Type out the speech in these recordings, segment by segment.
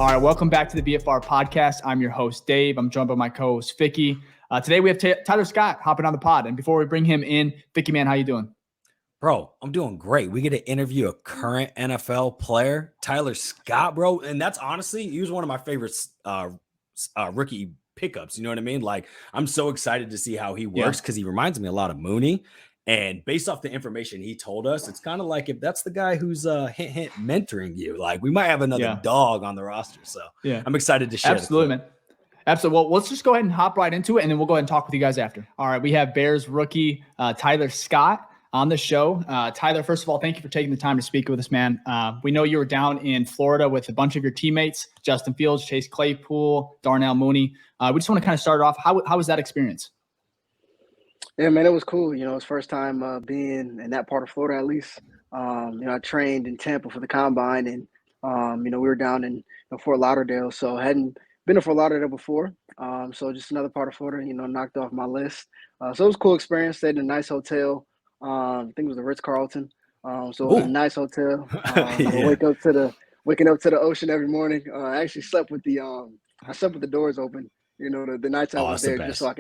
All right, welcome back to the BFR podcast. I'm your host, Dave. I'm joined by my co-host, Vicky. Today we have Tyler Scott hopping on the pod. And before we bring him in, Vicky, man, how you doing? Bro, I'm doing great. We get to interview a current NFL player, Tyler Scott, bro. And that's honestly, he was one of my favorite rookie pickups. You know what I mean? Like, I'm so excited to see how he works because he reminds me a lot of Mooney. And based off the information he told us, it's kind of like if that's the guy who's hint mentoring you, like we might have another dog on the roster. So I'm excited to share. Absolutely, man. Absolutely. Well, let's just go ahead and hop right into it, and then we'll go ahead and talk with you guys after. All right, we have Bears rookie Tyler Scott on the show. Tyler, first of all, thank you for taking the time to speak with us, man. We know you were down in Florida with a bunch of your teammates, Justin Fields, Chase Claypool, Darnell Mooney. We just want to kind of start off. How was that experience? Yeah, man, it was cool. You know, it's first time being in that part of Florida, at least. I trained in Tampa for the combine, and we were down in Fort Lauderdale, so I hadn't been to Fort Lauderdale before. So just another part of Florida, knocked off my list. So it was a cool experience. Stayed in a nice hotel. I think it was the Ritz-Carlton. So it was a nice hotel. Waking up to the ocean every morning. I actually slept with the doors open. The nights I was there, just so I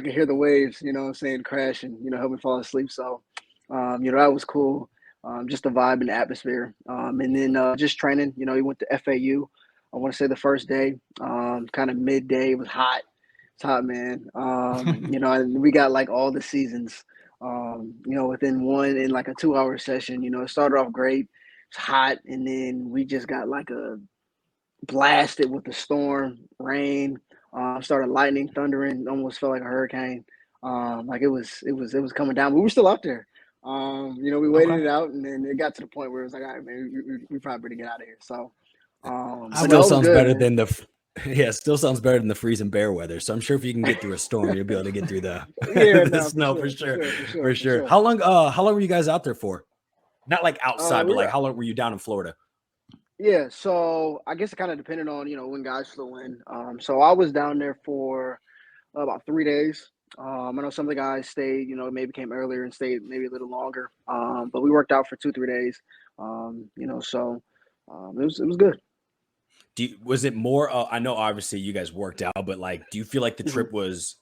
could hear the waves, crash and, help me fall asleep. So, that was cool. Just the vibe and the atmosphere. And then just training, we went to FAU. I want to say the first day, kind of midday, it was hot. It's hot, man. And we got like all the seasons, within in like a 2-hour session. It started off great. It's hot. And then we just got like blasted with the storm, rain. Started lightning, thundering, almost felt like a hurricane. Like it was coming down, but we were still out there. We waited it out, and then it got to the point where it was like, all right, man, we probably better get out of here. So, still sounds better than still sounds better than the freezing bear weather. So I'm sure if you can get through a storm, you'll be able to get through the snow for sure. How long were you guys out there for? Not like outside, but like how long were you down in Florida? Yeah, so I guess it kind of depended on, when guys flew in. So I was down there for about 3 days. I know some of the guys stayed, maybe came earlier and stayed maybe a little longer. But we worked out for 2-3 days. So it was good. Was it more? I know obviously you guys worked out, but like, do you feel like the trip was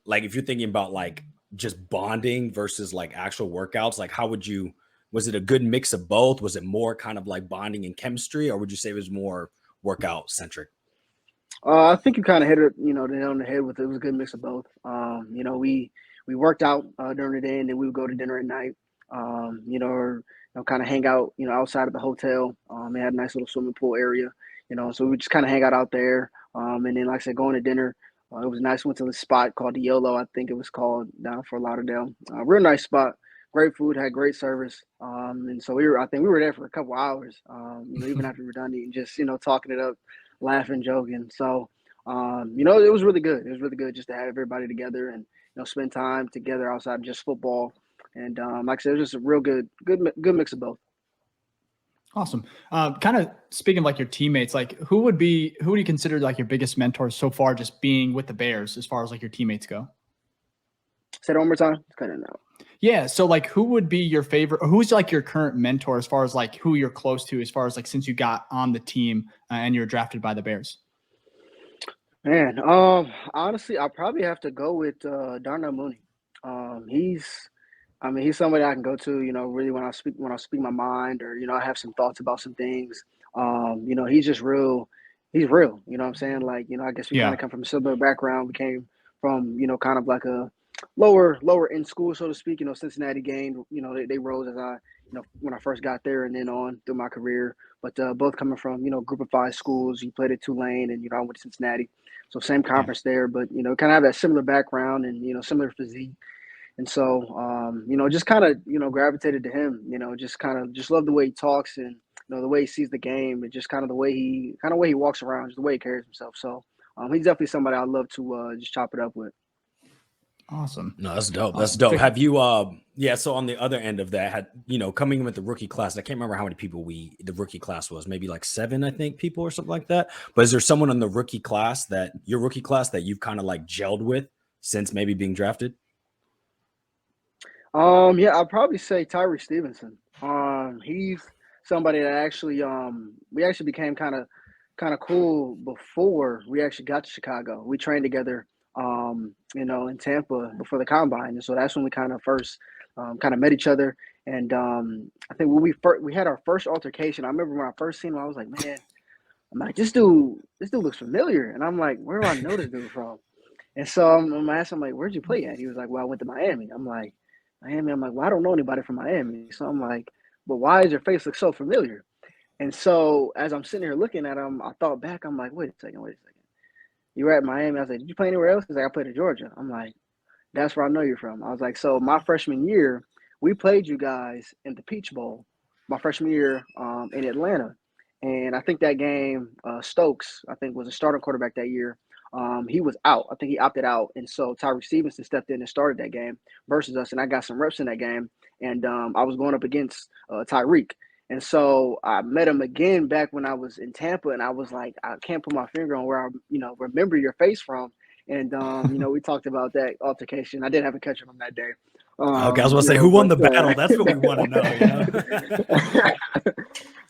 like if you're thinking about like just bonding versus like actual workouts, like how would you? Was it a good mix of both? Was it more kind of like bonding and chemistry, or would you say it was more workout centric? I think you kind of hit it, on the head with it. It was a good mix of both. We worked out during the day, and then we would go to dinner at night. Or kind of hang out, outside of the hotel. They had a nice little swimming pool area, so we just kind of hang out there. And then, like I said, going to dinner. It was nice. Went to the spot called the YOLO, I think it was called, down in Fort Lauderdale. Real nice spot. Great food, had great service. And so I think we were there for a couple hours, even after we were done eating, just, talking it up, laughing, joking. So, it was really good. It was really good just to have everybody together and, spend time together outside of just football. And like I said, it was just a real good mix of both. Awesome. Kind of speaking of like your teammates, like who do you consider like your biggest mentors so far, just being with the Bears as far as like your teammates go? Say it one more time. It's kind of now. Yeah. So like who would be your favorite, or who's like your current mentor as far as like who you're close to, as far as like since you got on the team and you're drafted by the Bears? Man, honestly, I'll probably have to go with Darnell Mooney. He's somebody I can go to, really when I speak my mind, or, I have some thoughts about some things. He's just real. He's real. You know what I'm saying? Like, I guess we kind of come from a similar background. We came from, kind of like a lower in school, so to speak. Cincinnati gained, they rose as when I first got there and then on through my career. But both coming from, group of 5 schools. You played at Tulane and, I went to Cincinnati. So same conference there, but, kind of have that similar background and, similar physique. And so, just kind of, gravitated to him, just love the way he talks and, the way he sees the game and just kind of the way he walks around, just the way he carries himself. So he's definitely somebody I'd love to just chop it up with. Awesome. No, that's dope. That's dope. Have you, so on the other end of that, coming in with the rookie class, I can't remember how many people the rookie class was, maybe like 7, I think, people or something like that. But is there someone in the your rookie class that you've kind of like gelled with since maybe being drafted? Yeah, I'd probably say Tyree Stevenson. He's somebody that actually, we actually became kind of kind of cool before we actually got to Chicago. We trained together, in Tampa before the combine, and so that's when we kind of first kind of met each other. And I think when we had our first altercation, I remember when I first seen him, I was like, man, I'm like, this dude looks familiar, and I'm like, where do I know this dude from? And so I'm asking him like, where'd you play at? He was like, well, I went to Miami. I'm like, Miami. I'm like, well, I don't know anybody from Miami. So I'm like, but why does your face look so familiar? And so as I'm sitting here looking at him, I thought back. I'm like, wait a second. You were at Miami. I was like, did you play anywhere else? He's like, I played at Georgia. I'm like, that's where I know you're from. I was like, so my freshman year, we played you guys in the Peach Bowl, my freshman year in Atlanta. And I think that game, Stokes, I think was a starting quarterback that year. He was out. I think he opted out. And so Tyreek Stevenson stepped in and started that game versus us. And I got some reps in that game. And I was going up against Tyreek. And so I met him again back when I was in Tampa. And I was like, I can't put my finger on where I, remember your face from. And we talked about that altercation. I didn't have a catch on him that day. Okay, I was going to say, who won the battle? That's what we want to know.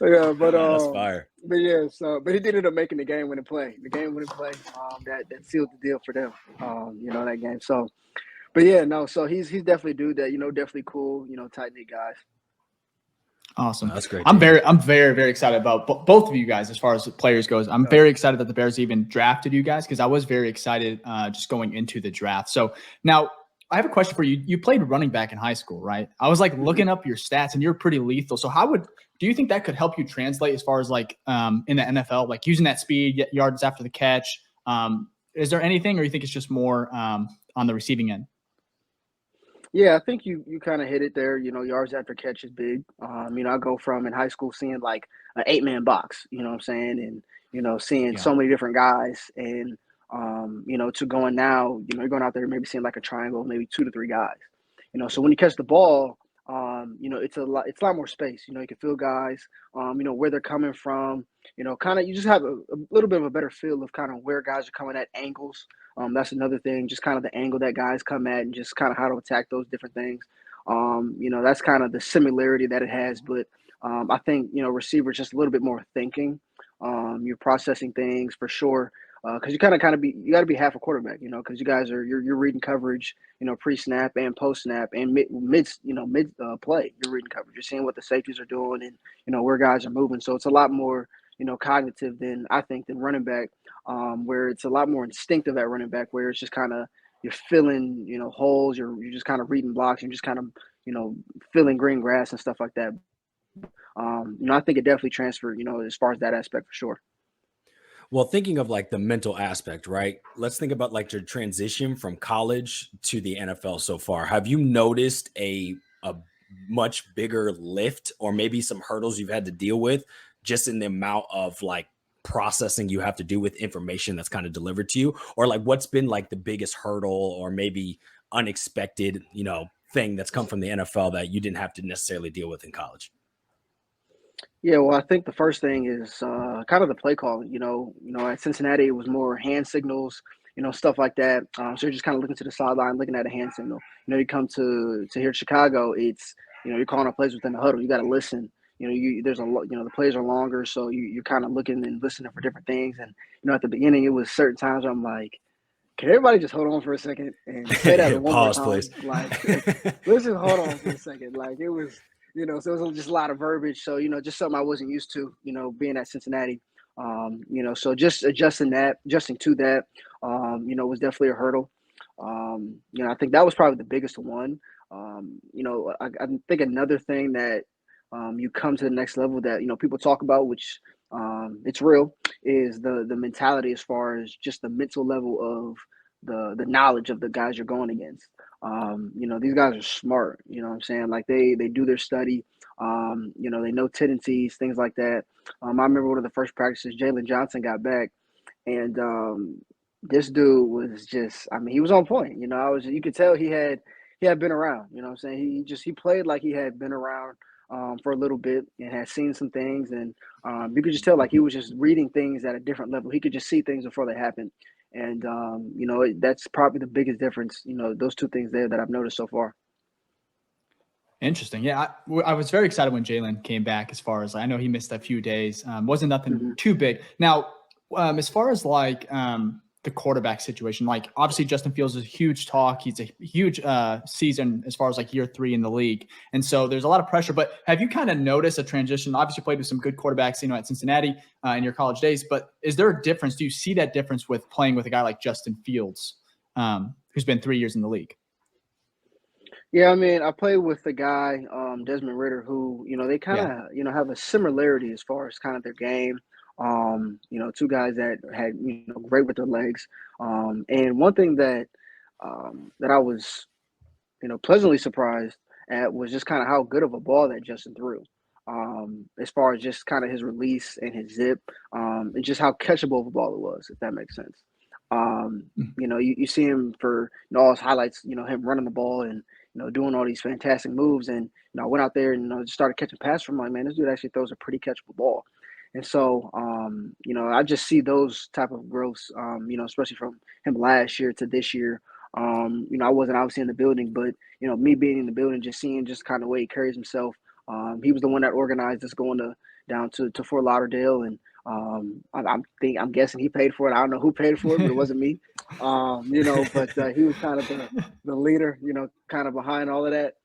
Yeah, but that's fire. But yeah, but he did end up making the game-winning play. The game-winning play that sealed the deal for them. That game. So, but yeah, no. So he's definitely a dude that definitely cool. Tight knit guys. Awesome. That's great. I'm very, very excited about both of you guys as far as the players goes. I'm very excited that the Bears even drafted you guys because I was very excited just going into the draft. So now I have a question for you. You played running back in high school, right? I was like looking up your stats and you're pretty lethal. So do you think that could help you translate as far as like in the NFL, like using that speed, yards after the catch? Is there anything, or you think it's just more on the receiving end? Yeah, I think you kind of hit it there. Yards after catch is big. I go from in high school seeing like an 8-man box, you know what I'm saying? And, seeing so many different guys and, to going now, you're going out there maybe seeing like a triangle, maybe 2 to 3 guys, so when you catch the ball, it's a lot more space. You can feel guys, where they're coming from, kind of, you just have a little bit of a better feel of kind of where guys are coming at angles. That's another thing, just kind of the angle that guys come at and just kind of how to attack those different things. That's kind of the similarity that it has. But I think, receivers just a little bit more thinking. You're processing things for sure. Because you got to be half a quarterback, because you guys you're reading coverage, pre-snap and post-snap and mid play. You're reading coverage. You're seeing what the safeties are doing and where guys are moving. So it's a lot more cognitive than running back, where it's a lot more instinctive at running back, where it's just kind of you're filling holes. You're just kind of reading blocks. You're just kind of filling green grass and stuff like that. I think it definitely transferred as far as that aspect for sure. Well, thinking of like the mental aspect, right? Let's think about like your transition from college to the NFL so far. Have you noticed a much bigger lift or maybe some hurdles you've had to deal with just in the amount of like processing you have to do with information that's kind of delivered to you? Or like what's been like the biggest hurdle or maybe unexpected, thing that's come from the NFL that you didn't have to necessarily deal with in college? Yeah, well, I think the first thing is kind of the play calling. At Cincinnati, it was more hand signals, stuff like that. So you're just kind of looking to the sideline, looking at a hand signal. You come to here in Chicago, it's you're calling up plays within the huddle. You got to listen. There's a lot. The plays are longer, so you're kind of looking and listening for different things. And at the beginning, it was certain times where I'm like, can everybody just hold on for a second and say that one Pause, more time? please. Let's just hold on for a second. It was. So it was just a lot of verbiage. So, just something I wasn't used to, being at Cincinnati. So just adjusting to that, was definitely a hurdle. I think that was probably the biggest one. I think another thing that you come to the next level that, people talk about, which it's real, is the mentality as far as just the mental level of the knowledge of the guys you're going against. These guys are smart, what I'm saying? Like they do their study, they know tendencies, things like that. I remember one of the first practices, Jalen Johnson got back and this dude was just, he was on point. You could tell he had been around, what I'm saying? He played like he had been around for a little bit and had seen some things. And you could just tell like he was just reading things at a different level. He could just see things before they happened. And, that's probably the biggest difference, those two things there that I've noticed so far. Interesting. Yeah, I was very excited when Jalen came back. As far as I know, he missed a few days. Wasn't nothing too big. Now, as far as the quarterback situation, like obviously Justin Fields is a huge talk. He's a huge season as far as like year 3 in the league, and so there's a lot of pressure. But have you kind of noticed a transition? Obviously, you played with some good quarterbacks, at Cincinnati in your college days. But is there a difference? Do you see that difference with playing with a guy like Justin Fields, who's been 3 years in the league? Yeah, I mean, I played with the guy, Desmond Ritter, who, they kind of, have a similarity as far as kind of their game. Two guys that had, great with their legs. And one thing that I was, pleasantly surprised at was just kind of how good of a ball that Justin threw. As far as just kind of his release and his zip, and just how catchable of a ball it was, if that makes sense. You see him for all his highlights, him running the ball and doing all these fantastic moves. And I went out there and just started catching passes from like, man, this dude actually throws a pretty catchable ball. And so, I just see those type of growths, especially from him last year to this year. I wasn't obviously in the building, but me being in the building, just seeing just kind of the way he carries himself. He was the one that organized us going down to Fort Lauderdale, and I'm guessing he paid for it. I don't know who paid for it, but it wasn't me. But he was kind of the leader, kind of behind all of that.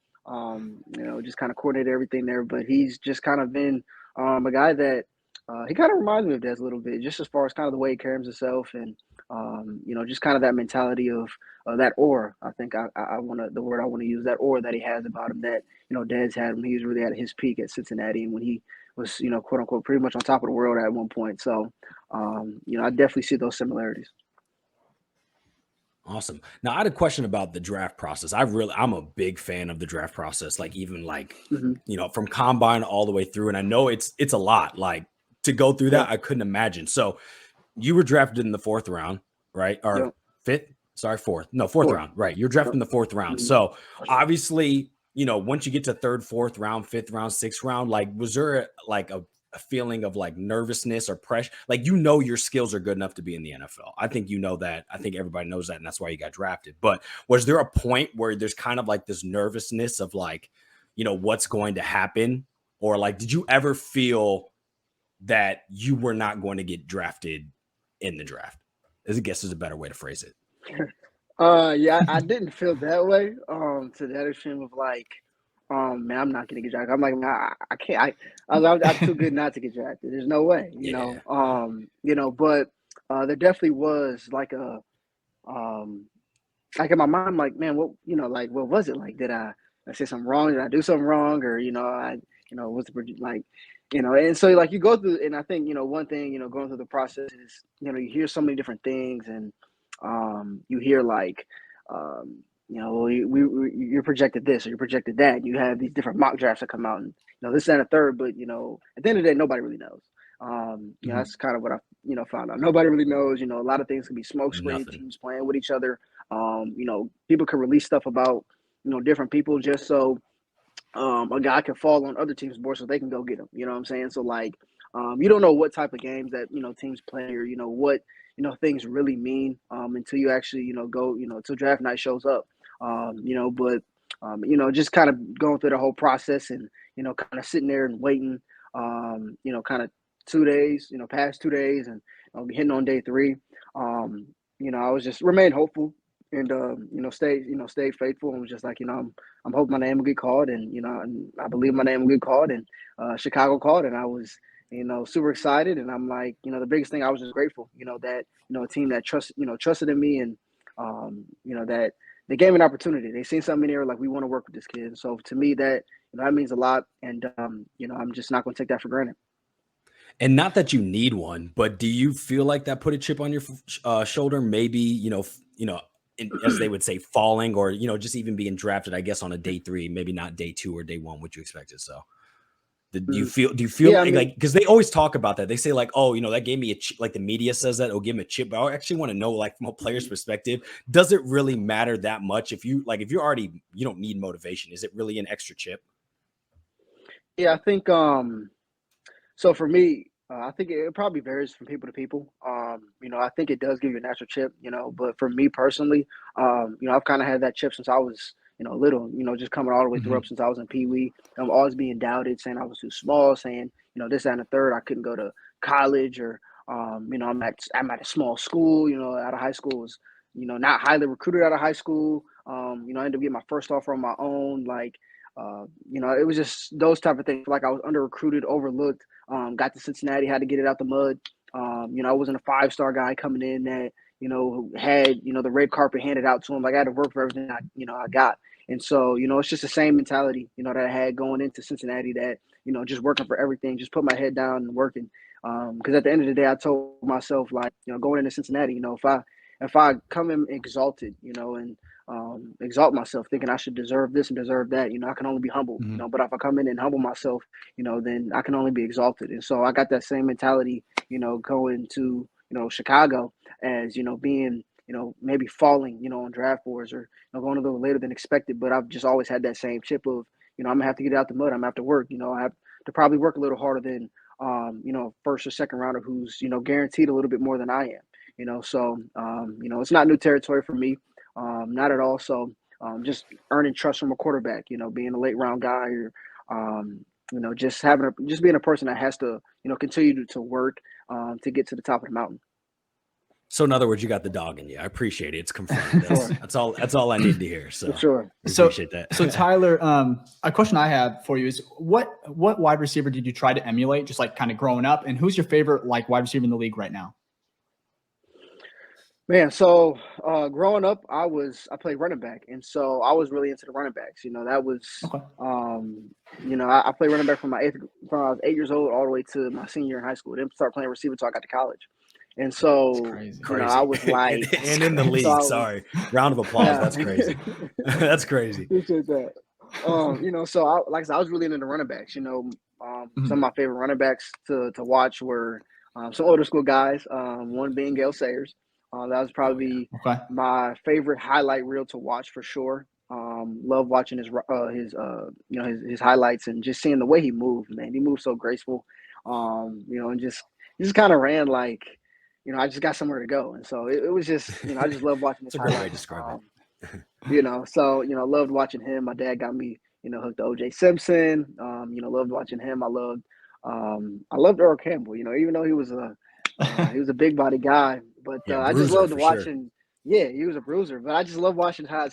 Just kind of coordinated everything there. But he's just kind of been a guy that he kind of reminds me of Des a little bit, just as far as kind of the way he carries himself and just kind of that mentality of that aura. I think I want to the word I want to use, that aura that he has about him that Des had when he was really at his peak at Cincinnati and when he was quote unquote pretty much on top of the world at one point. So I definitely see those similarities. Awesome. Now I had a question about the draft process. I'm a big fan of the draft process, like even from combine all the way through. And I know it's a lot, like to go through that. I couldn't imagine. So you were drafted in the 4th round, right? Or 5th? Sorry, 4th. No, 4th round. Right. You're drafted in the 4th round. So obviously, once you get to 3rd, 4th round, 5th round, 6th round, like was there like a feeling of like nervousness or pressure? Like, your skills are good enough to be in the NFL. I think that. I think everybody knows that, and that's why you got drafted. But was there a point where there's kind of like this nervousness of like, what's going to happen? Or like, did you ever feel that you were not going to get drafted in the draft? I guess is a better way to phrase it. Yeah, I didn't feel that way. To that extreme of like, man, I'm not gonna get drafted. I'm like, nah, I can't. I'm too good not to get drafted. There's no way, But there definitely was like like in my mind, I'm like, man, what was it like? Did I say something wrong? Did I do something wrong? Or what's the like, And so like you go through, and I think one thing going through the process is you hear so many different things, and you hear like. You're projected this or you're projected that. And you have these different mock drafts that come out, and this and a third. But at the end of the day, nobody really knows. That's kind of what I found out. Nobody really knows. A lot of things can be smoke screen, teams playing with each other. People can release stuff about different people just so a guy can fall on other teams' board so they can go get him. You know what I'm saying? So like, you don't know what type of games that teams play or what things really mean until you actually go until draft night shows up. Just kind of going through the whole process and kind of sitting there and waiting. Kind of 2 days, past 2 days, and I'll be hitting on day 3. I was just remained hopeful and stayed faithful and was just like I'm hoping my name will get called, and and I believe my name will get called, and Chicago called, and I was super excited, and I'm like the biggest thing, I was just grateful that a team that trusted in me, and that they gave me an opportunity. They seen something in there like, we want to work with this kid. And so to me that that means a lot, and I'm just not going to take that for granted. And not that you need one, but do you feel like that put a chip on your shoulder? Maybe as they would say, falling, or just even being drafted, I guess, on a day 3, maybe not day 2 or day 1, what you expected. So do you feel like, because they always talk about that, they say like, oh, that gave me a chip, like the media says that, oh, give him a chip. But I actually want to know, like, from a player's perspective, does it really matter that much? If you're already, you don't need motivation, is it really an extra chip? Yeah, I think so for me, I think it probably varies from people to people. I think it does give you a natural chip, but for me personally, I've kind of had that chip since I was, little, just coming all the way through Mhm. up since I was in Pee Wee. I'm always being doubted, saying I was too small, saying, this, that, and the third, I couldn't go to college or, I'm at a small school, out of high school was, not highly recruited out of high school. I ended up getting my first offer on my own. Like, it was just those type of things. Like I was under recruited, overlooked, got to Cincinnati, had to get it out the mud. I wasn't a 5-star guy coming in that, who had, the red carpet handed out to him. Like I had to work for everything I got. And so, it's just the same mentality, that I had going into Cincinnati that, just working for everything, just put my head down and working. Because at the end of the day, I told myself, like, going into Cincinnati, if I come in exalted, and exalt myself, thinking I should deserve this and deserve that, I can only be humble, Mhm. But if I come in and humble myself, then I can only be exalted. And so I got that same mentality, going to, Chicago as, being, maybe falling, on draft boards or going a little later than expected. But I've just always had that same chip of, I'm gonna have to get out the mud. I'm gonna have to work. I have to probably work a little harder than, first or second rounder who's, guaranteed a little bit more than I am. So it's not new territory for me, not at all. So just earning trust from a quarterback, being a late round guy or, just being a person that has to, continue to work to get to the top of the mountain. So in other words, you got the dog in you. I appreciate it. It's confirmed. Sure, That's all I need to hear. for So sure. we So, appreciate that. so Tyler, a question I have for you is what wide receiver did you try to emulate, just like kind of growing up, and who's your favorite like wide receiver in the league right now? Man, so growing up, I played running back, and so I was really into the running backs. That was, Okay. I played running back from I was 8 years old all the way to my senior year in high school. Didn't start playing receiver until I got to college, and It's so crazy. I Crazy. was like, And in the so league. I was, Sorry. Round of applause. That's crazy. That's crazy. appreciate that. So like I said, I was really into the running backs. Some Mhm. of my favorite running backs to watch were some older school guys. One being Gale Sayers. That was Oh yeah. probably Okay. my favorite highlight reel to watch for sure. Love watching his highlights and just seeing the way he moved. Man, he moved so graceful. And just he just kind of ran like, I just got somewhere to go. And so it was just, I just love watching his It's a great way to highlights. describe it. So loved watching him. My dad got me, hooked to OJ Simpson. Loved watching him. I loved Earl Campbell. Even though he was a big body guy, but Yeah, I just bruiser loved for sure. watching. Yeah, he was a bruiser, but I just love watching how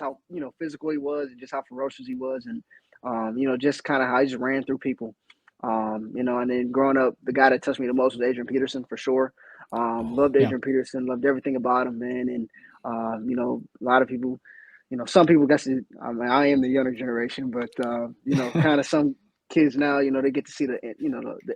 physical he was and just how ferocious he was, and just kind of how he just ran through people. And then growing up, the guy that touched me the most was Adrian Peterson for sure. Oh, Loved Yeah. Adrian Peterson, loved everything about him, man. And a lot of people, some people guess I mean, I am the younger generation, but kind of some kids now, they get to see the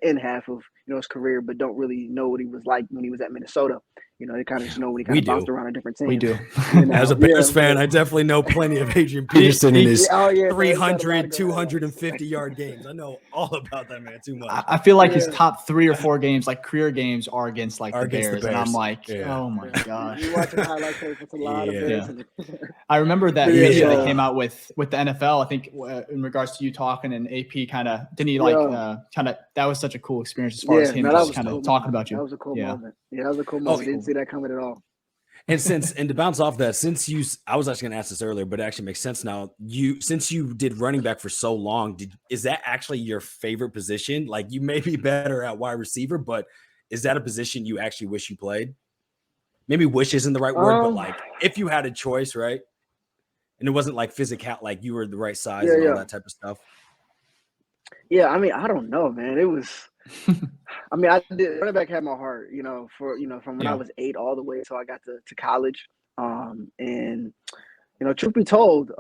end half of his career, but don't really know what he was like when he was at Minnesota. They kind of just know when he kind we of bounced do. around in different We teams. do. As a Yeah, Bears fan, but I definitely know plenty of Adrian He, Peterson in he, yeah, his oh yeah, no, he's had a lot 300, of good highlights. 250-yard games. I know all about that man too much. I feel like his Yeah, top 3 or 4 games, like career games, are against like Are the against the Bears, and I'm Bears. like, Yeah. oh my yeah. gosh. You watching the highlight tape? It's a lot of Yeah. Bears. Yeah. I remember But that yeah, video they Yeah. came out with the NFL. I think in regards to you talking and AP kind of didn't he like yeah, kind of that was such a cool experience as far as yeah. him No, that Oh, just was a kind cool of talking moment. about That you. was a cool Yeah, moment. Yeah, that was a cool oh, moment. Didn't see that coming at all. and to bounce off that, I was actually going to ask this earlier, but it actually makes sense now. Since you did running back for so long, is that actually your favorite position? Like you may be better at wide receiver, but is that a position you actually wish you played? Maybe wish isn't the right word, but Um, like if you had a choice, right? And it wasn't like physical, like you were the right size yeah, and all yeah, that type of stuff. yeah. I mean, I don't know, man. It was. I mean, I did running back had my heart, from when I yeah. was 8 all the way until I got to college. And truth be told,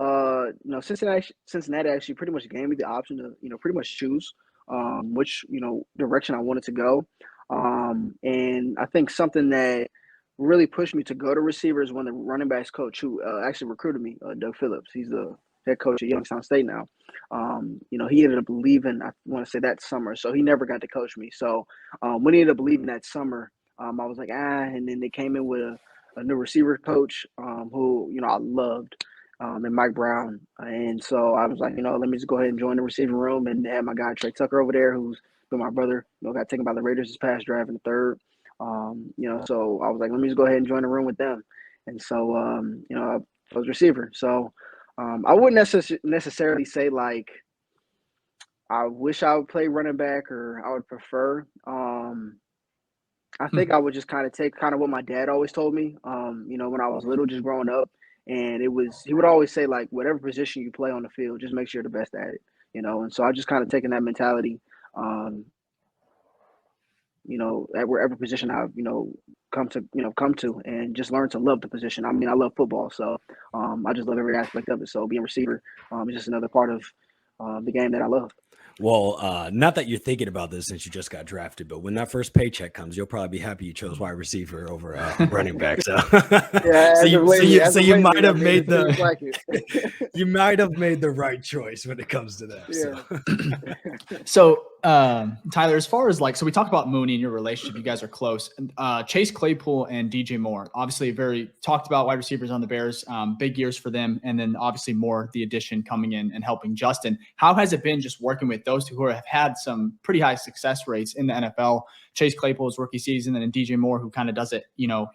Cincinnati actually pretty much gave me the option to, pretty much choose which, direction I wanted to go. And I think something that really pushed me to go to receivers when the running backs coach who actually recruited me, Doug Phillips, he's the head coach at Youngstown State now. He ended up leaving, I want to say that summer, so he never got to coach me. So when he ended up leaving that summer, I was like, and then they came in with a new receiver coach who, I loved, and Mike Brown. And so I was like, let me just go ahead and join the receiving room and have my guy Trey Tucker over there, who's been my brother, got taken by the Raiders this past draft in the third. So I was like, let me just go ahead and join the room with them. And so, I was receiver. So, I wouldn't necessarily say like I wish I would play running back or I would prefer. I think I would just kind of take kind of what my dad always told me. When I was little, just growing up, and he would always say like whatever position you play on the field, just make sure you're the best at it. And so I just kind of taken that mentality. Um, at wherever position I've, come to and just learn to love the position. I mean, I love football, so I just love every aspect of it. So being a receiver is just another part of the game that I love. Well, not that you're thinking about this since you just got drafted, but when that first paycheck comes, you'll probably be happy you chose wide receiver over running back. So, you might have made you might have made the right choice when it comes to that. Yeah. So, Tyler, as far as so we talked about Mooney and your relationship, you guys are close. Chase Claypool and DJ Moore, obviously very talked about wide receivers on the Bears, big years for them. And then obviously Moore, the addition coming in and helping Justin. How has it been just working with those two who have had some pretty high success rates in the NFL? Chase Claypool's rookie season and then DJ Moore, who kind of does it,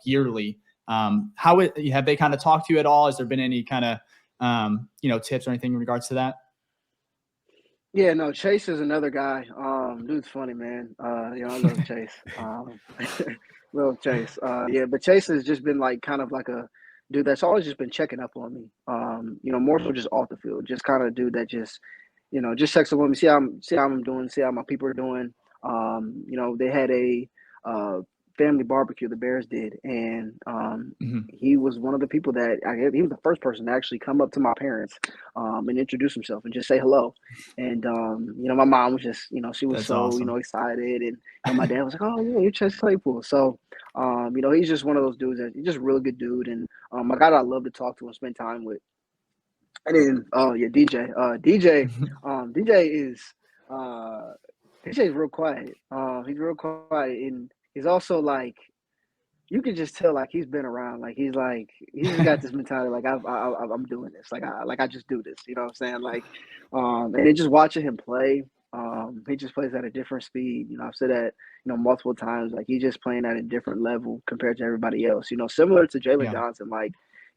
yearly. Have they kind of talked to you at all? Has there been any kind of, tips or anything in regards to that? Yeah, no, Chase is another guy. Dude's funny, man. I love Chase. Love Chase. But Chase has just been kind of like a dude that's always just been checking up on me. More so just off the field, just kind of dude that just checks up on me, see how I'm doing, see how my people are doing. They had a family barbecue the Bears did, and he was one of the people that he was the first person to actually come up to my parents and introduce himself and just say hello. And my mom was just she was That's so awesome. excited, and my dad was like, oh yeah, you're Chase Claypool. So he's just one of those dudes he's just a really good dude, and a guy that I love to talk to and spend time with. And then DJ is real quiet. He's real quiet, and he's also like, you can just tell he's been around. He's just got this mentality I'm doing this. I just do this. You know what I'm saying? And then just watching him play, he just plays at a different speed. I've said that multiple times. He's just playing at a different level compared to everybody else. Similar to Jalen Johnson.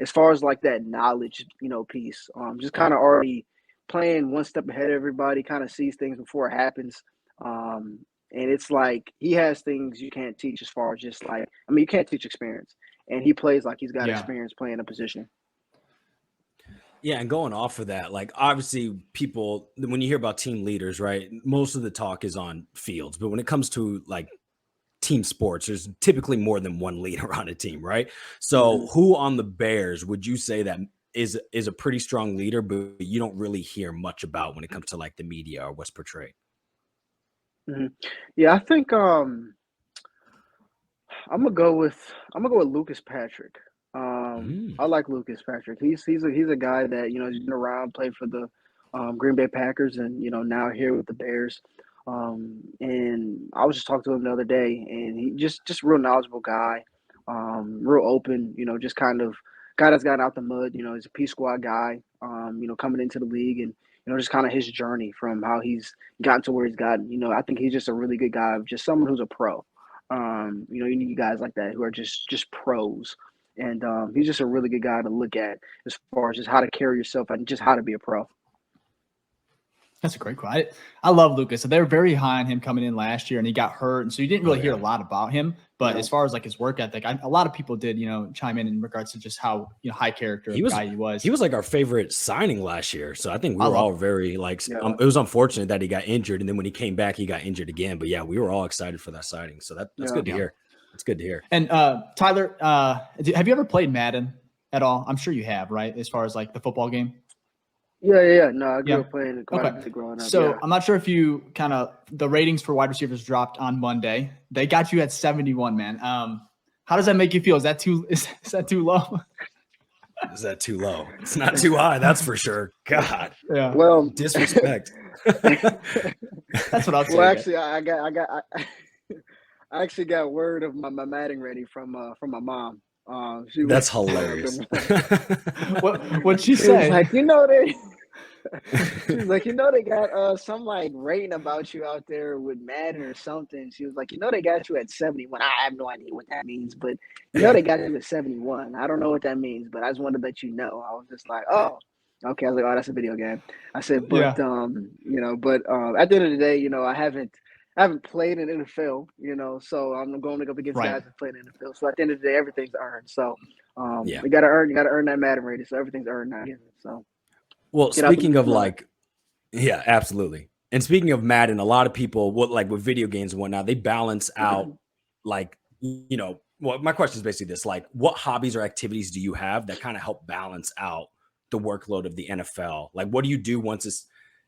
As far as that knowledge piece, just kind of already playing one step ahead of everybody. Kind of sees things before it happens. And it's he has things you can't teach as far as just you can't teach experience, and he plays he's got experience playing a position. Yeah, and going off of that, obviously people, when you hear about team leaders, right, most of the talk is on fields, but when it comes to team sports, there's typically more than one leader on a team, right? So who on the Bears would you say that is a pretty strong leader, but you don't really hear much about when it comes to the media or what's portrayed? Yeah, I think I'm gonna go with Lucas Patrick. I like Lucas Patrick. He's a guy that he's been around, played for the Green Bay Packers, and now here with the Bears. And I was just talking to him the other day, and he just real knowledgeable guy, real open. Just kind of guy that's gotten out the mud. He's a P squad guy. Coming into the league, and just kind of his journey from how he's gotten to where he's gotten. I think he's just a really good guy, just someone who's a pro. You need guys like that who are just pros. And he's just a really good guy to look at as far as just how to carry yourself and just how to be a pro. That's a great quote. I love Lucas. So they were very high on him coming in last year, and he got hurt, and so you didn't really hear a lot about him. But as far as his work ethic, a lot of people did, chime in regards to just how high character guy he was. He was our favorite signing last year, so I think we were all very it was unfortunate that he got injured, and then when he came back, he got injured again. But yeah, we were all excited for that signing, so that's good to hear. It's good to hear. And Tyler, have you ever played Madden at all? I'm sure you have, right? As far as the football game. Yeah. No, I grew up playing it quite a bit growing up. So I'm not sure if you the ratings for wide receivers dropped on Monday. They got you at 71, man. How does that make you feel? Is that too low? Is that too low? It's not too high, that's for sure. God. Yeah. Well, disrespect. That's what I'll say. Well, actually, I actually got word of my Madden ready from my mom. That's hilarious. What'd she say? She's like, they got some rating about you out there with Madden or something. She was like, they got you at 71. I have no idea what that means, but they got you at 71. I don't know what that means, but I just wanted to let you know. I was just like, oh, Okay, I was like, oh, that's a video game. I said, Yeah. but at the end of the day, I haven't played in NFL, so I'm going up against Right. guys that play in NFL. So at the end of the day, everything's earned. So Yeah. you gotta earn that Madden rating. So everything's earned now. So Well, get out the speaking of blue. like, yeah, absolutely. And speaking of Madden, a lot of people, with video games and whatnot, they balance out like, well, my question is basically this: like, what hobbies or activities do you have that kind of help balance out the workload of the NFL? Like, what do you do once it's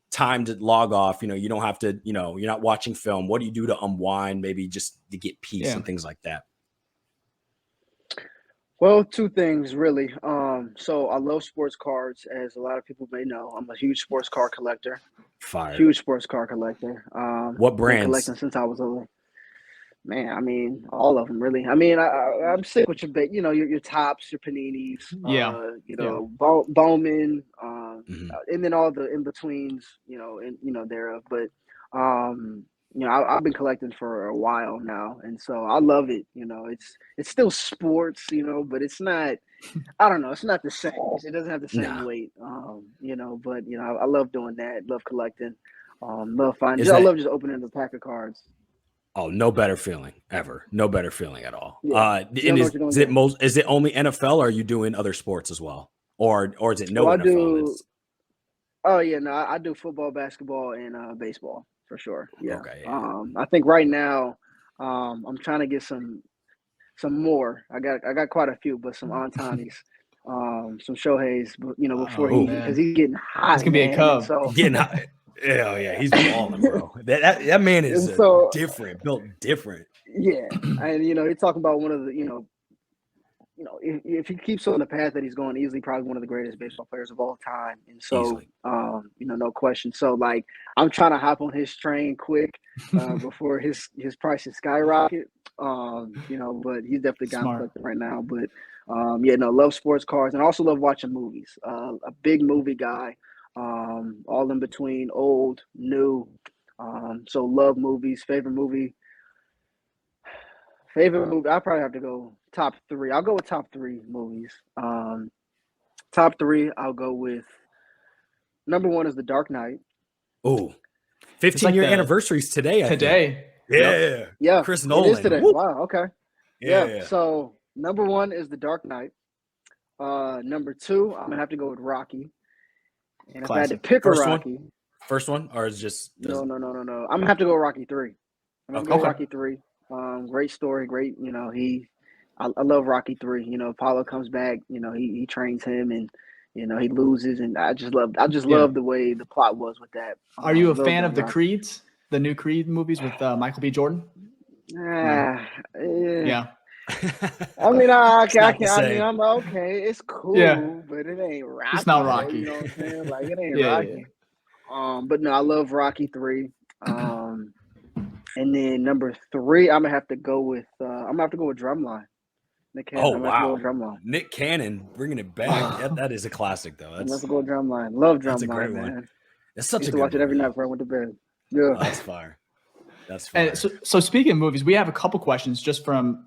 time to log off? You don't have to, you're not watching film. What do you do to unwind, maybe just to get peace and things like that? Well, two things really. So I love sports cards, as a lot of people may know. I'm a huge sports card collector. Fire. Huge sports card collector. What Been brands? collecting since I was a little man. I mean, all of them really. I mean, I'm sick with your Tops, your Paninis, Bowman, and then all the in betweens, thereof. But I've been collecting for a while now, and so I love it. It's still sports, but it's not. I don't know. It's not the same. It doesn't have the same weight. But I love doing that. Love collecting. Love finding. I love just opening the pack of cards. Oh, no better feeling ever. No better feeling at all. Yeah. And is it only NFL, or are you doing other sports as well? Or is it no NFL? I do football, basketball, and baseball for sure. Yeah. Okay. Yeah. I think right now, I'm trying to get some more. I got quite a few, but some Antanis, some Shohei's, before because he's getting hot. He's gonna be a Cub. So getting hot. Yeah, he's balling, bro. That man is different, built different. Yeah, and you're talking about one of the if he keeps on the path that he's going, easily probably one of the greatest baseball players of all time. And so, no question. So like, I'm trying to hop on his train quick before his prices skyrocket. But he's definitely got collecting right now. But love sports cards and also love watching movies. A big movie guy. All in between, old, new. So love movies. Favorite movie. I probably have to go top 3. I'll go with top 3 movies. Top 3, I'll go with number 1 is The Dark Knight. Oh, 15-year anniversaries today. Today. Yeah. Chris Nolan. It is today. Woo. Wow. Okay. Yeah. So number 1 is The Dark Knight. Number 2, I'm gonna have to go with Rocky. And if I had to pick a Rocky, first one, or is just no. I'm gonna have to go Rocky 3. I'm gonna go Rocky 3. Great story, great. I love Rocky 3. Apollo comes back. He trains him, and he loses, and I just love the way the plot was with that. Are you a fan of the Creeds, the new Creed movies with Michael B. Jordan? Yeah. I mean, I'm okay. It's cool, but it ain't Rocky. It's not Rocky. You know what I'm saying? Like it ain't Rocky. Yeah. But no, I love Rocky 3. And then number 3, I'm gonna have to go with Drumline. Nick Cannon. Oh wow, Drumline. Nick Cannon bringing it back. That is a classic though. Let's go Drumline. Love Drumline. That's a great one. Man. It's such I used a to good watch it every night before I went to bed. Yeah, that's fire. That's fire. And so speaking of movies, we have a couple questions just from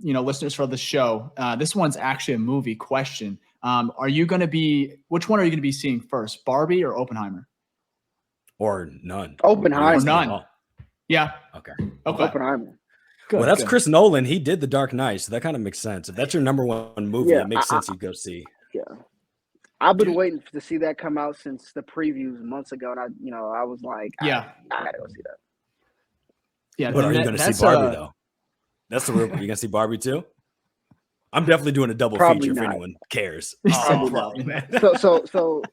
listeners for the show. This one's actually a movie question. Which one are you going to be seeing first, Barbie or Oppenheimer? Or none. Oppenheimer. Or none. Yeah. Okay. Oppenheimer. Good, well, that's good. Chris Nolan. He did The Dark Knight, so that kind of makes sense. If that's your number 1 movie, it makes sense you go see. Yeah. I've been waiting to see that come out since the previews months ago, and I was like, I gotta go see that. Yeah, but are you going to see Barbie though? That's the real. You going to see Barbie too? I'm definitely doing a double feature if anyone cares. Man. So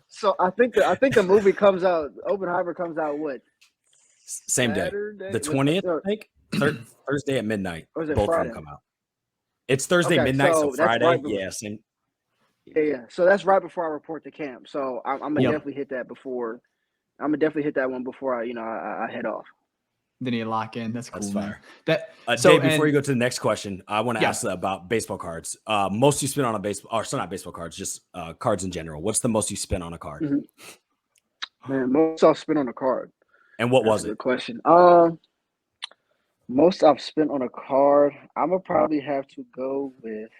So I think the movie comes out. Oppenheimer comes out what? Same Saturday? Day, the 20th. I think Thursday at midnight. Or is it both Friday? of them come out. It's Thursday midnight, so Friday. Right same. Yeah. So that's right before I report to camp. So I'm gonna definitely hit that before. I'm gonna definitely hit that one before I head off. Then you lock in. That's cool. That's fire. Dave, before you go to the next question, I want to ask about baseball cards. Most you spend on a baseball, or so not baseball cards, just cards in general. What's the most you spend on a card? Mm-hmm. Man, most I've spent on a card. And what was it? Good question. Most I've spent on a card, I'm gonna probably have to go with.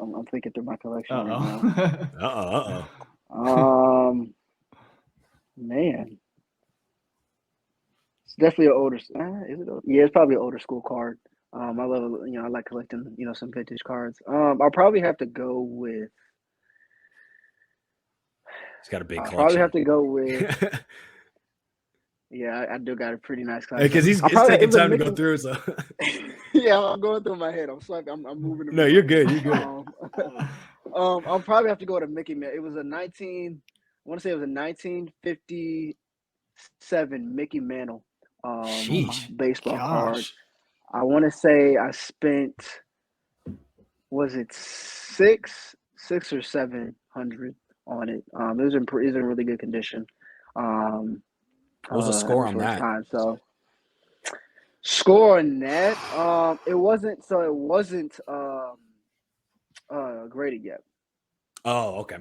I'm thinking through my collection right Uh-oh. now. Man, it's definitely an older. Is it? Yeah, it's probably an older school card. I love, I like collecting, some vintage cards. I'll probably have to go with. He's got a big I'll probably have collection. to go with. Yeah, I do got a pretty nice collection. Because he's taking time to go through. So yeah, I'm going through my head. I'm swiping. I'm moving. No, you're good. You're good. I'll probably have to go to Mickey Mantle. It was a 19. I want to say it was a 1957 Mickey Mantle baseball card. I want to say I spent, was it six or 700 on it. It was in really good condition. What was the score on that? So score on that, it wasn't graded yet. Oh, okay.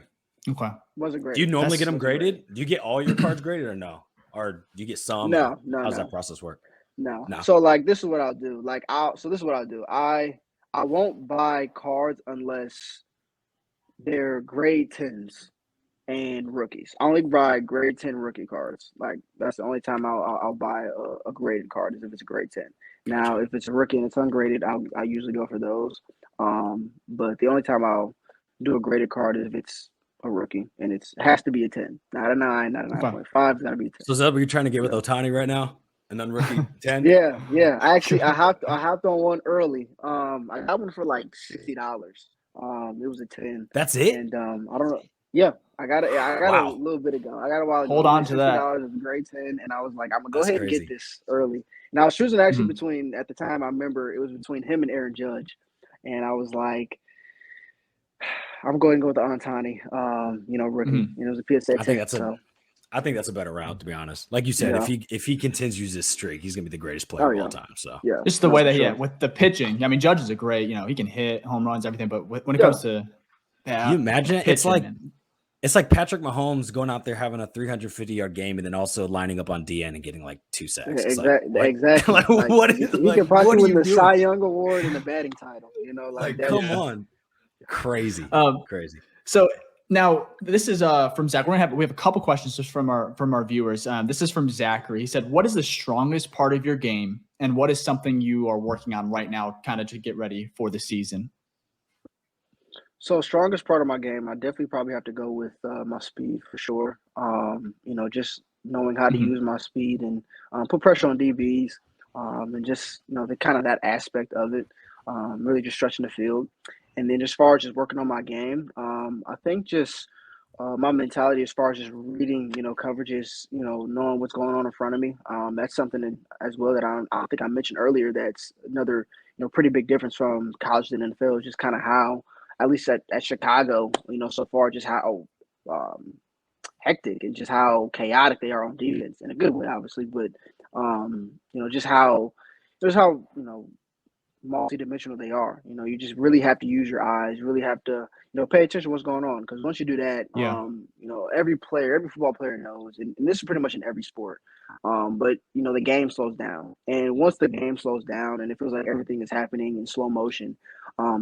Wasn't graded. Do you normally get them graded? Do you get all your cards graded or no? Or do you get some? No. How's that process work? No. So like this is what I'll do. I won't buy cards unless they're grade 10s and rookies. I only buy grade 10 rookie cards. Like that's the only time I'll buy a graded card is if it's a grade 10. Gotcha. Now, if it's a rookie and it's ungraded, I usually go for those. But the only time I'll do a graded card is if it's a rookie and it has to be a 10, not a 9, not a 9.5. It's got to be a 10. So is that what you're trying to get with Ohtani right now? And then rookie 10? Yeah. Actually, I hopped on one early. I got one for like $60. It was a 10. That's it. And I don't know. Yeah, I got it. I got a little bit ago. I got a while ago. Hold on to that. $60 is grade 10, and I was like, I'm gonna go ahead and get this early. And I was choosing actually between. At the time, I remember it was between him and Aaron Judge, and I was like, I'm going to go with the Ohtani, rookie. And it was a PSA. I think that's a better route, to be honest. Like you said, if he continues this streak, he's gonna be the greatest player of all time. So just the way that with the pitching. I mean, Judge is a great. He can hit home runs, everything. But when it comes to you imagine it? It's like Patrick Mahomes going out there having a 350-yard game and then also lining up on DN and getting like 2 sacks. Exactly. Like, what is? You can possibly win the Cy Young Award and the batting title. Come on, crazy, crazy. So now this is from Zach. We have a couple questions just from our viewers. This is from Zachary. He said, "What is the strongest part of your game, and what is something you are working on right now, kind of to get ready for the season?" So strongest part of my game, I definitely probably have to go with my speed for sure. Just knowing how to use my speed and put pressure on DBs, and just the kind of that aspect of it, really just stretching the field. And then as far as just working on my game, I think just my mentality as far as just reading, coverages, knowing what's going on in front of me. That's something as well that I think I mentioned earlier. That's another pretty big difference from college to the NFL. Just kind of how, at least at Chicago, so far, just how hectic and just how chaotic they are on defense in a good way, obviously. But just how multi-dimensional they are. You just really have to use your eyes. You really have to pay attention to what's going on, because once you do that, every football player knows, and this is pretty much in every sport. But the game slows down, and once the game slows down and it feels like everything is happening in slow motion,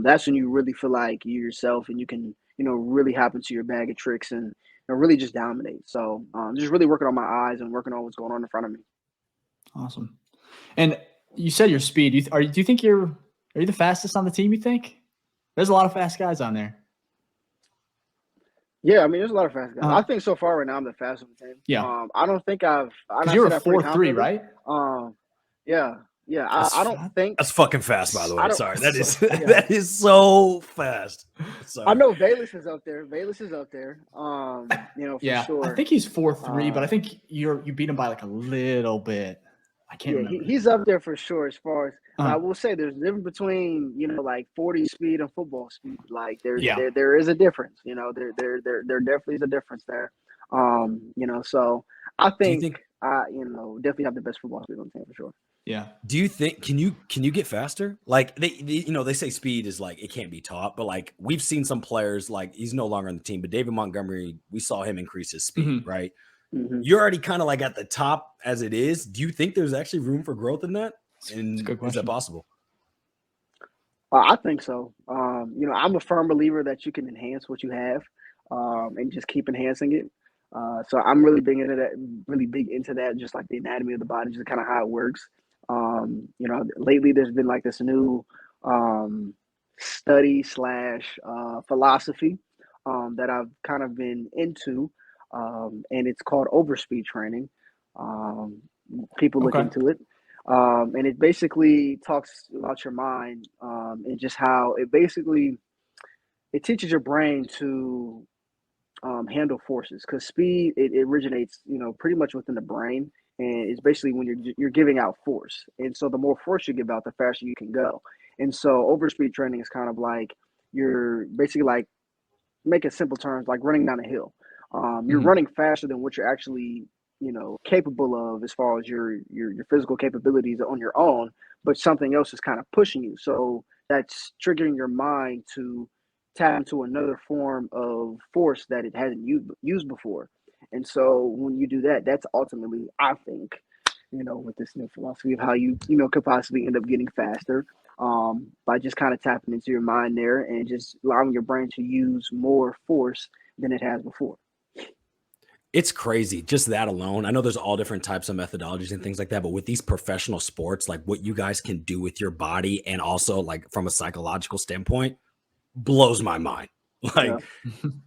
that's when you really feel like you yourself, and you can really hop into your bag of tricks and really just dominate. So just really working on my eyes and working on what's going on in front of me. Awesome. And you said your speed. Do you think are you the fastest on the team? You think? There's a lot of fast guys on there. Yeah, I mean, there's a lot of fast guys. I think so far right now I'm the fastest on the team. Yeah. I don't think I've. You were 4.3, right? Yeah. I don't think that's fucking fast. By the way, sorry. That is so fast. I know Bayless is up there. For sure. I think he's 4.3, but I think you beat him by like a little bit. I can't remember. He's up there for sure. As far as I will say, there's a difference between like 40 speed and football speed. Like there is a difference. There definitely is a difference there. So I think I definitely have the best football speed on the team for sure. Yeah. Do you think can you get faster? Like they say speed is like it can't be taught, but like we've seen some players, like he's no longer on the team, but David Montgomery, we saw him increase his speed, right? Mm-hmm. You're already kind of like at the top as it is. Do you think there's actually room for growth in that? And is that possible? I think so. I'm a firm believer that you can enhance what you have, and just keep enhancing it. So I'm really big into that, just like the anatomy of the body, just kind of how it works. Lately there's been like this new um, study slash philosophy that I've kind of been into, and it's called overspeed training. Um, People look Okay. into it. And it basically talks about your mind, and just how it teaches your brain to handle forces, because speed, it originates pretty much within the brain, and it's basically when you're giving out force, and so the more force you give out, the faster you can go. And so overspeed training is kind of like you're basically like, make it simple terms, like running down a hill. You're Mhm. running faster than what you're actually, capable of, as far as your physical capabilities on your own, but something else is kind of pushing you. So that's triggering your mind to tap into another form of force that it hasn't used before. And so when you do that, that's ultimately, I think, with this new philosophy of how you could possibly end up getting faster, by just kind of tapping into your mind there and just allowing your brain to use more force than it has before. It's crazy, just that alone. I know there's all different types of methodologies and things like that, but with these professional sports, like what you guys can do with your body and also like from a psychological standpoint blows my mind. Yeah, Like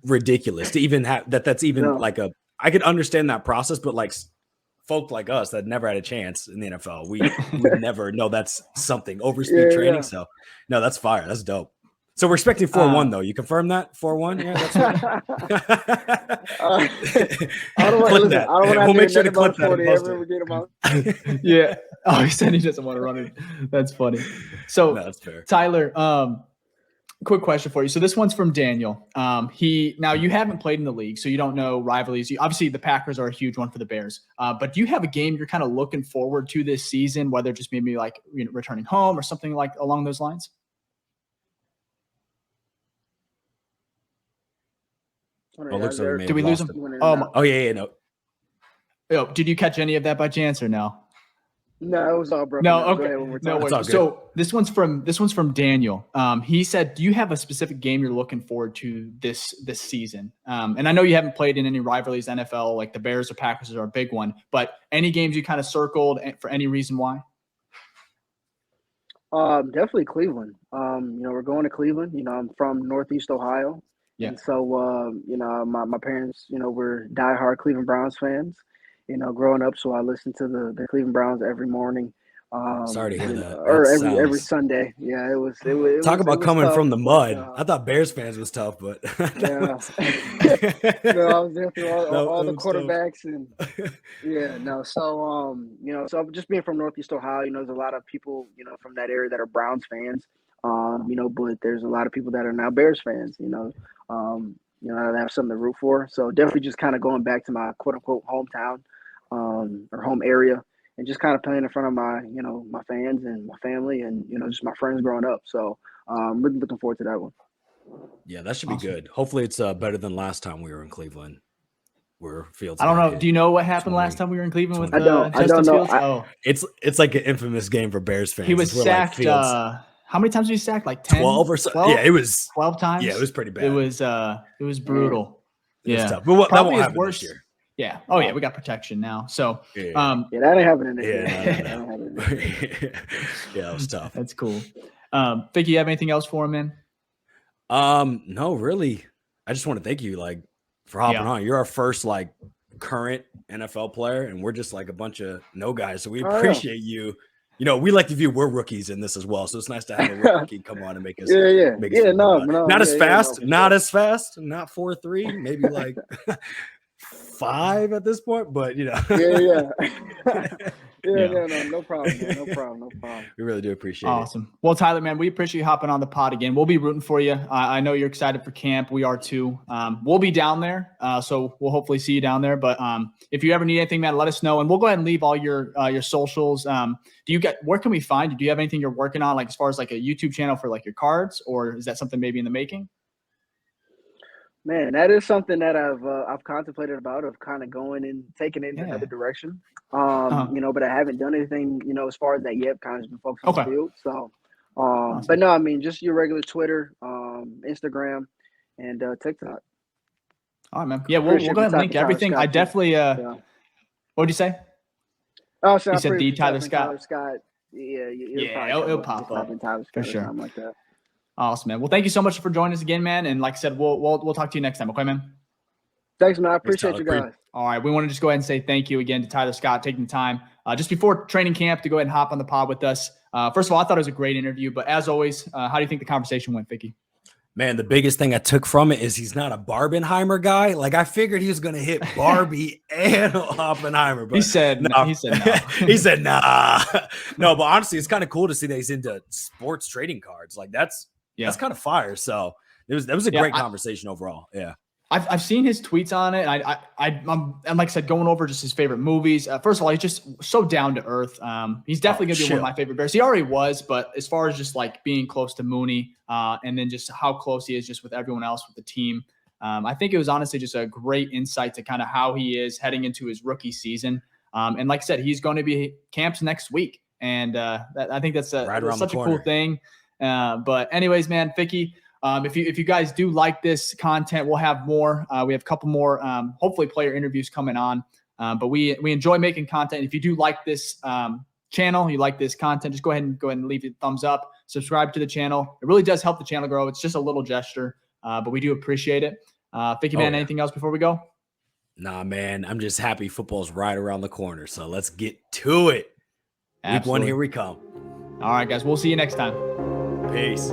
ridiculous to even have that's even yeah, like I could understand that process, but like folk like us that never had a chance in the NFL, we would never know that's something overspeed yeah, training. yeah. So no, that's fire. That's dope. So we're expecting 4-1 Uh, though. You confirm that 4-1? Yeah, that's what I don't want clip listen. that. I don't want to have We'll to hear make sure nothing to about clip a that and 40 post ever it. again about. yeah. Oh, he said he doesn't want to run it. That's funny. No, So, that's fair. Tyler, quick question for you. So this one's from Daniel. Now you haven't played in the league, so you don't know rivalries. Obviously, the Packers are a huge one for the Bears. But do you have a game you're kind of looking forward to this season, whether just maybe like returning home or something like along those lines? Oh, looks like we may Did have we lose lost him? him. You went in and Oh, out. Oh yeah, no. did you catch any of that by chance or no? No, it was all broken No, up. Go okay, ahead one more no time. That's worries. all good. So this one's from Daniel. He said, "Do you have a specific game you're looking forward to this season?" And I know you haven't played in any rivalries, NFL, like the Bears or Packers are a big one, but any games you kind of circled for any reason why? Definitely Cleveland. We're going to Cleveland. I'm from Northeast Ohio, Yeah. and so my parents, were diehard Cleveland Browns fans. Growing up, so I listened to the Cleveland Browns every morning. Sorry to hear that. That Or every sounds Sunday. Yeah, it talk was it about was coming tough, from the but mud. I thought Bears fans was tough, but that yeah. was No, I was there through all that the was tough. quarterbacks, and yeah, no. So, so just being from Northeast Ohio, there's a lot of people, from that area that are Browns fans. But there's a lot of people that are now Bears fans. That have something to root for. So definitely just kind of going back to my quote unquote hometown, or home area, and just kind of playing in front of my fans and my family, and just my friends growing up. So, really looking forward to that one. Yeah, that should be Awesome. good. Hopefully, it's better than last time we were in Cleveland, where Fields I don't got know. Do hit you know what happened last 20, time we were in Cleveland with 20. I don't Justin know. Fields? Oh, It's like an infamous game for Bears he fans. was It's where like sacked. Fields How many times was he sacked? Like 10, 12 or so. 12, Yeah, it was. 12 Yeah, it times. was pretty It bad. was it was Man, brutal. It was Yeah. tough, but that Probably won't his happen this worst. year. Yeah. Oh yeah, we got protection now. So Yeah, yeah, that ain't happening this yeah, year. no, That no, ain't happening no. this year. Yeah, that was tough. that's cool. Vicky, you have anything else for him, man? No, really. I just want to thank you, like, for hopping Yeah. on. You're our first like current NFL player, and we're just like a bunch of no guys. So we Oh appreciate you. We like to view we're rookies in this as well. So it's nice to have a yeah, rookie come on and make us yeah. feel good No, about it. no, Not as yeah, no, fast, for sure. not 4-3, maybe like 5 at this point, but Yeah, yeah, yeah. Yeah. No problem, man. No problem, no problem. we really do appreciate it. Awesome. Well, Tyler, man, we appreciate you hopping on the pod again. We'll be rooting for you. I know you're excited for camp. We are too. We'll be down there, so we'll hopefully see you down there. But if you ever need anything, man, let us know, and we'll go ahead and leave all your socials. Where can we find you? Do you have anything you're working on, like as far as like a YouTube channel for like your cards, or is that something maybe in the making? Man, that is something that I've contemplated about, of kind of going and taking it in Yeah. another direction. Uh-huh. But I haven't done anything, as far as that yet. Kind of just been focused on the Okay. field. So, Awesome. But no, I mean, just your regular Twitter, Instagram, and TikTok. All right, man. Yeah, we'll go ahead and link everything. I definitely. What would you say? Oh, so you I said the Tyler Scott. Scott. Scott. Yeah, it'll pop up Tyler Scott for sure. Something like that. Awesome, man. Well, thank you so much for joining us again, man. And like I said, we'll talk to you next time. Okay, man. Thanks, man. I appreciate you guys. All right. We want to just go ahead and say thank you again to Tyler Scott taking the time just before training camp to go ahead and hop on the pod with us. First of all, I thought it was a great interview, but as always, how do you think the conversation went, Vicky? Man, the biggest thing I took from it is he's not a Barbenheimer guy. Like, I figured he was going to hit Barbie and Oppenheimer, but he said no. He said no. He said nah. No, but honestly, it's kind of cool to see that he's into sports trading cards. Like, that's kind of fire. So that was a great conversation overall. Yeah. I've seen his tweets on it. I'm like I said, going over just his favorite movies. First of all, he's just so down to earth. He's definitely going to be one of my favorite Bears. He already was, but as far as just like being close to Mooney, and then just how close he is just with everyone else with the team, I think it was honestly just a great insight to kind of how he is heading into his rookie season. And like I said, he's going to be camps next week, and I think that's such a cool thing. But anyways, man, Vicky. If you guys do like this content, we'll have more. We have a couple more, hopefully player interviews coming on. But we enjoy making content. If you do like this channel, you like this content, just go ahead and leave a thumbs up. Subscribe to the channel. It really does help the channel grow. It's just a little gesture, but we do appreciate it. Vicky, man, anything else before we go? Nah, man. I'm just happy football's right around the corner. So let's get to it. Absolutely. Week 1, here we come. All right, guys. We'll see you next time. Peace.